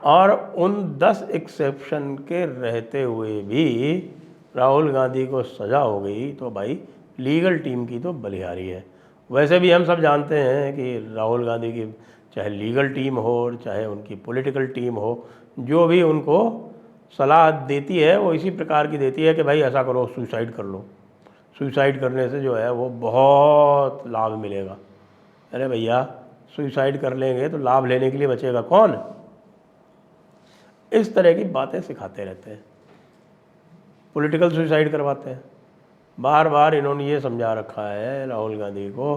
और उन 10 एक्सेप्शन के रहते हुए भी राहुल गांधी को सज़ा हो गई, तो भाई लीगल टीम की तो बलिहारी है। वैसे भी हम सब जानते हैं कि राहुल गांधी की चाहे लीगल टीम हो चाहे उनकी पॉलिटिकल टीम हो, जो भी उनको सलाह देती है वो इसी प्रकार की देती है कि भाई ऐसा करो, सुसाइड कर लो, सुसाइड करने से जो है वो बहुत लाभ मिलेगा। अरे भैया, सुसाइड कर लेंगे तो लाभ लेने के लिए बचेगा कौन? इस तरह की बातें सिखाते रहते हैं, पॉलिटिकल सुसाइड करवाते हैं। बार बार इन्होंने ये समझा रखा है राहुल गांधी को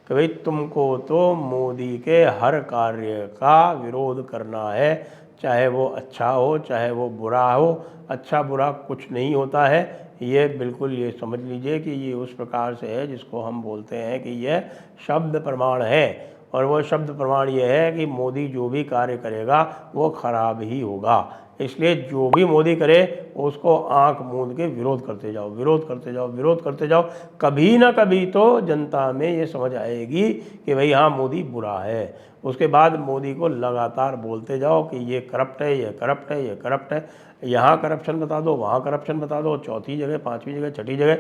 कि भाई तुमको तो मोदी के हर कार्य का विरोध करना है, चाहे वो अच्छा हो चाहे वो बुरा हो। अच्छा बुरा कुछ नहीं होता है, ये बिल्कुल ये समझ लीजिए कि ये उस प्रकार से है जिसको हम बोलते हैं कि यह शब्द प्रमाण है। और वो शब्द प्रमाण ये है कि मोदी जो भी कार्य करेगा वो खराब ही होगा, इसलिए जो भी मोदी करे उसको आंख मूंद के विरोध करते जाओ, विरोध करते जाओ, विरोध करते जाओ। कभी ना कभी तो जनता में ये समझ आएगी कि भाई हाँ मोदी बुरा है। उसके बाद मोदी को लगातार बोलते जाओ कि ये करप्ट है, ये करप्ट है, ये करप्ट है। यहाँ करप्शन बता दो, वहाँ करप्शन बता दो, चौथी जगह, पाँचवीं जगह, छठी जगह।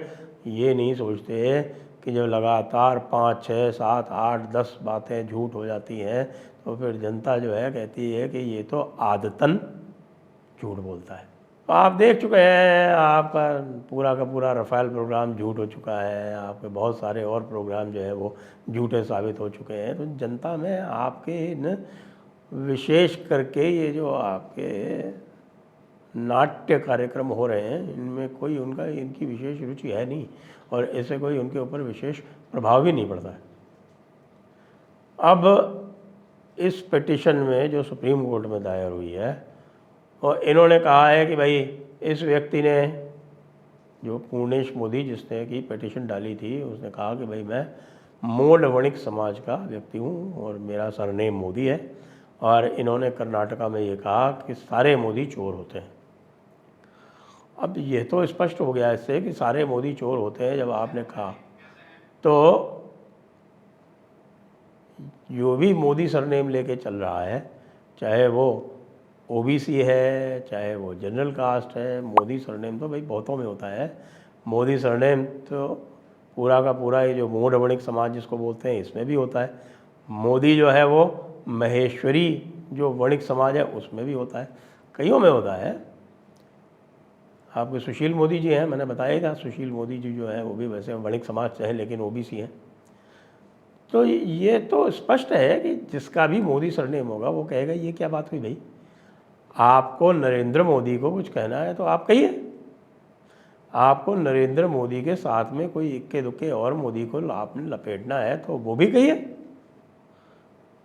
ये नहीं सोचते कि जब लगातार 5, 6, 7, 8, 10 बातें झूठ हो जाती हैं तो फिर जनता जो है कहती है कि ये तो आदतन झूठ बोलता है। तो आप देख चुके हैं, आपका पूरा का पूरा राफेल प्रोग्राम झूठ हो चुका है, आपके बहुत सारे और प्रोग्राम जो है वो झूठे साबित हो चुके हैं। तो जनता में आपके इन विशेष करके ये जो आपके नाट्य कार्यक्रम हो रहे हैं, इनमें कोई उनका इनकी विशेष रुचि है नहीं, और ऐसे कोई उनके ऊपर विशेष प्रभाव भी नहीं पड़ता है। अब इस पिटीशन में जो सुप्रीम कोर्ट में दायर हुई है, और इन्होंने कहा है कि भाई इस व्यक्ति ने, जो पूर्णेश मोदी जिसने की पिटीशन डाली थी, उसने कहा कि भाई मैं मोड वणिक समाज का व्यक्ति हूँ और मेरा सरनेम मोदी है। और इन्होंने कर्नाटका में ये कहा कि सारे मोदी चोर होते हैं। अब ये तो स्पष्ट हो गया इससे कि सारे मोदी चोर होते हैं। जब आपने कहा तो जो भी मोदी सरनेम लेके चल रहा है, चाहे वो ओबीसी है चाहे वो जनरल कास्ट है, मोदी सरनेम तो भाई बहुतों में होता है। मोदी सरनेम तो पूरा का पूरा ये जो मोड वणिक समाज जिसको बोलते हैं इसमें भी होता है। मोदी जो है वो महेश्वरी जो वणिक समाज है उसमें भी होता है, कईयों में होता है। आपके सुशील मोदी जी हैं, मैंने बताया था, सुशील मोदी जी जो है वो भी वैसे वणिक समाज से हैं लेकिन ओबीसी हैं। तो ये तो स्पष्ट है कि जिसका भी मोदी सरनेम होगा वो कहेगा ये क्या बात हुई भाई, आपको नरेंद्र मोदी को कुछ कहना है तो आप कहिए। आपको नरेंद्र मोदी के साथ में कोई इक्के दुक्के और मोदी को आपने लपेटना है तो वो भी कहिए।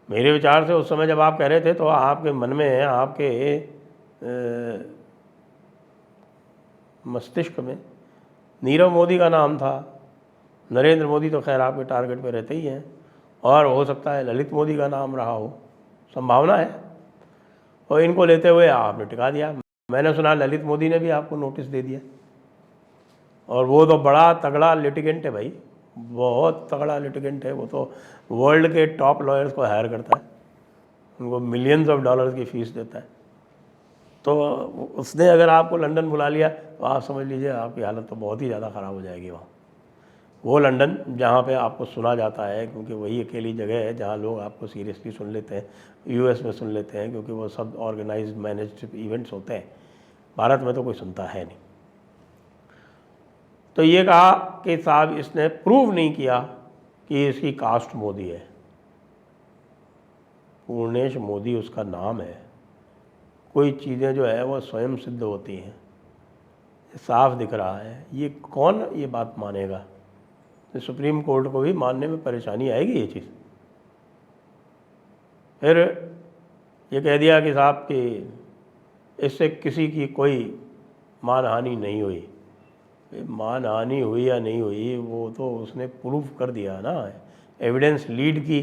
मेरे विचार से उस समय जब आप कह रहे थे तो आपके मन में, आपके मस्तिष्क में नीरव मोदी का नाम था। नरेंद्र मोदी तो खैर आपके टारगेट पे रहते ही हैं, और हो सकता है ललित मोदी का नाम रहा हो, संभावना है। और इनको लेते हुए आपने टिका दिया। मैंने सुना ललित मोदी ने भी आपको नोटिस दे दिया, और वो तो बड़ा तगड़ा लिटिगेंट है भाई, बहुत तगड़ा लिटिगेंट है। वो तो वर्ल्ड के टॉप लॉयर्स को हायर करता है, उनको मिलियंस ऑफ डॉलर्स की फ़ीस देता है। तो उसने अगर आपको लंदन बुला लिया तो आप समझ लीजिए आपकी हालत तो बहुत ही ज़्यादा ख़राब हो जाएगी वहाँ। वो लंदन जहाँ पे आपको सुना जाता है, क्योंकि वही अकेली जगह है जहाँ लोग आपको सीरियसली सुन लेते हैं, यूएस में सुन लेते हैं, क्योंकि वो सब ऑर्गेनाइज्ड मैनेज्ड इवेंट्स होते हैं। भारत में तो कोई सुनता है नहीं। तो ये कहा कि साहब इसने प्रूव नहीं किया कि इसकी कास्ट मोदी है। पूर्णेश मोदी उसका नाम है। कोई चीज़ें जो है वो स्वयं सिद्ध होती हैं, साफ दिख रहा है। ये कौन ये बात मानेगा? तो सुप्रीम कोर्ट को भी मानने में परेशानी आएगी ये चीज़। फिर ये कह दिया कि साहब कि इससे किसी की कोई मानहानि नहीं हुई। मानहानि हुई या नहीं हुई वो तो उसने प्रूव कर दिया ना, एविडेंस लीड की,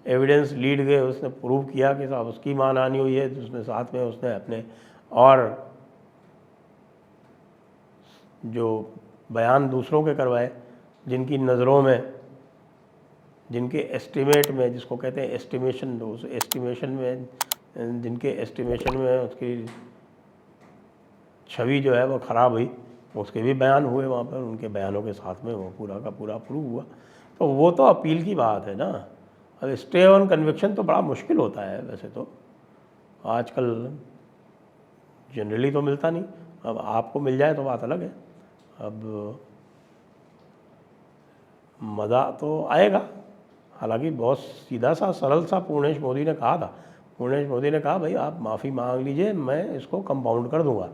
एविडेंस लीड के उसने प्रूव किया कि साहब उसकी मानहानि हुई है। तो उसने साथ में उसने अपने और जो बयान दूसरों के करवाए, जिनकी नज़रों में, जिनके एस्टिमेट में, जिसको कहते हैं एस्टिमेशन, उस एस्टिमेशन में जिनके एस्टिमेशन में उसकी छवि जो है वो ख़राब हुई, उसके भी बयान हुए वहाँ पर, उनके बयानों के साथ में वो पूरा का पूरा प्रूव हुआ। तो वो तो अपील की बात है ना। अब स्टे ऑन कन्विक्शन तो बड़ा मुश्किल होता है वैसे तो, आजकल जनरली तो मिलता नहीं। अब आपको मिल जाए तो बात अलग है। अब मज़ा तो आएगा। हालांकि बहुत सीधा सा सरल सा पूर्णेश मोदी ने कहा था। पूर्णेश मोदी ने कहा भाई आप माफ़ी मांग लीजिए, मैं इसको कंपाउंड कर दूंगा,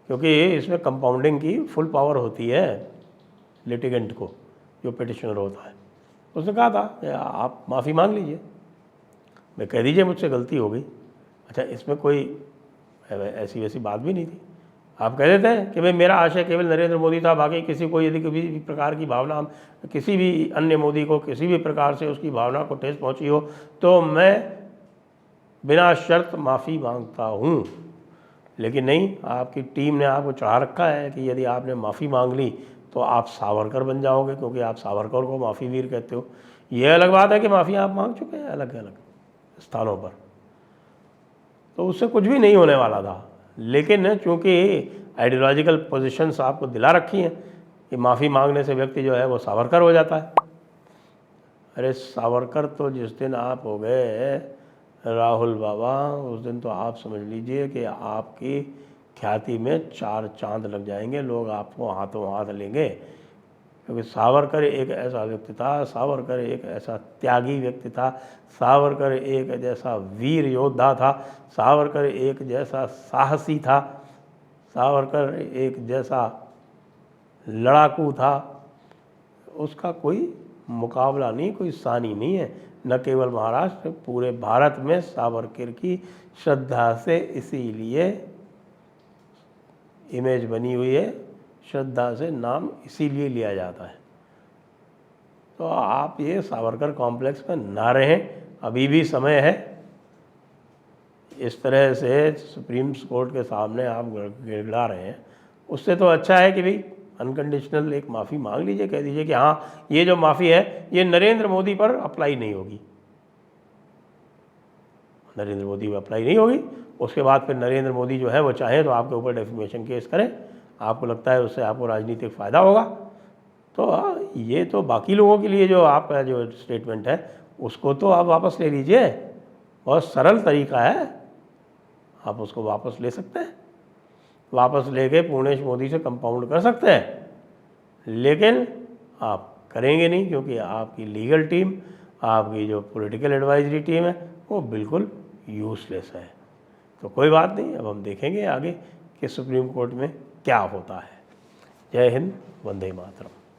क्योंकि इसमें कंपाउंडिंग की फुल पावर होती है लिटिगेंट को, जो पिटिशनर होता है। उसने कहा था कि आप माफ़ी मांग लीजिए, मैं कह दीजिए मुझसे गलती हो गई। अच्छा, इसमें कोई ऐसी वैसी बात भी नहीं थी। आप कह देते हैं कि भाई मेरा आशय केवल नरेंद्र मोदी था, बाकी किसी को यदि किसी भी प्रकार की भावना, किसी भी अन्य मोदी को किसी भी प्रकार से उसकी भावना को ठेस पहुंची हो तो मैं बिना शर्त माफ़ी मांगता हूं। लेकिन नहीं, आपकी टीम ने आपको चढ़ा रखा है कि यदि आपने माफ़ी मांग ली तो आप सावरकर बन जाओगे, क्योंकि आप सावरकर को माफ़ी वीर कहते हो। ये अलग बात है कि माफ़ी आप मांग चुके हैं अलग अलग स्थानों पर, तो उससे कुछ भी नहीं होने वाला था। लेकिन चूंकि आइडियोलॉजिकल पोजीशंस आपको दिला रखी हैं कि माफ़ी मांगने से व्यक्ति जो है वो सावरकर हो जाता है। अरे सावरकर तो जिस दिन आप हो गए राहुल बाबा, उस दिन तो आप समझ लीजिए कि आपकी ख्याति में 4 चांद लग जाएंगे, लोग आपको हाथों हाथ लेंगे। क्योंकि सावरकर एक ऐसा व्यक्ति था, सावरकर एक ऐसा त्यागी व्यक्ति था, सावरकर एक जैसा वीर योद्धा था, सावरकर एक जैसा साहसी था, सावरकर एक जैसा लड़ाकू था। उसका कोई मुकाबला नहीं, कोई सानी नहीं है। न केवल महाराष्ट्र, पूरे भारत में सावरकर की श्रद्धा से इसीलिए इमेज बनी हुई है, श्रद्धा से नाम इसीलिए लिया जाता है। तो आप ये सावरकर कॉम्प्लेक्स में ना रहें, अभी भी समय है। इस तरह से सुप्रीम कोर्ट के सामने आप गिड़गिड़ा रहे हैं, उससे तो अच्छा है कि भाई अनकंडीशनल एक माफ़ी मांग लीजिए, कह दीजिए कि हाँ ये जो माफ़ी है ये नरेंद्र मोदी पर अप्लाई नहीं होगी, नरेंद्र मोदी पर अप्लाई नहीं होगी। उसके बाद फिर नरेंद्र मोदी जो है वो चाहे तो आपके ऊपर डेफेमेशन केस करें, आपको लगता है उससे आपको राजनीतिक फ़ायदा होगा। तो ये तो बाकी लोगों के लिए जो आपका जो स्टेटमेंट है उसको तो आप वापस ले लीजिए, बहुत सरल तरीका है, आप उसको वापस ले सकते हैं, वापस लेके पूर्णेश मोदी से कंपाउंड कर सकते हैं। लेकिन आप करेंगे नहीं, क्योंकि आपकी लीगल टीम, आपकी जो पॉलिटिकल एडवाइजरी टीम है वो बिल्कुल यूजलेस है। तो कोई बात नहीं, अब हम देखेंगे आगे कि सुप्रीम कोर्ट में क्या होता है। जय हिंद, वंदे मातरम।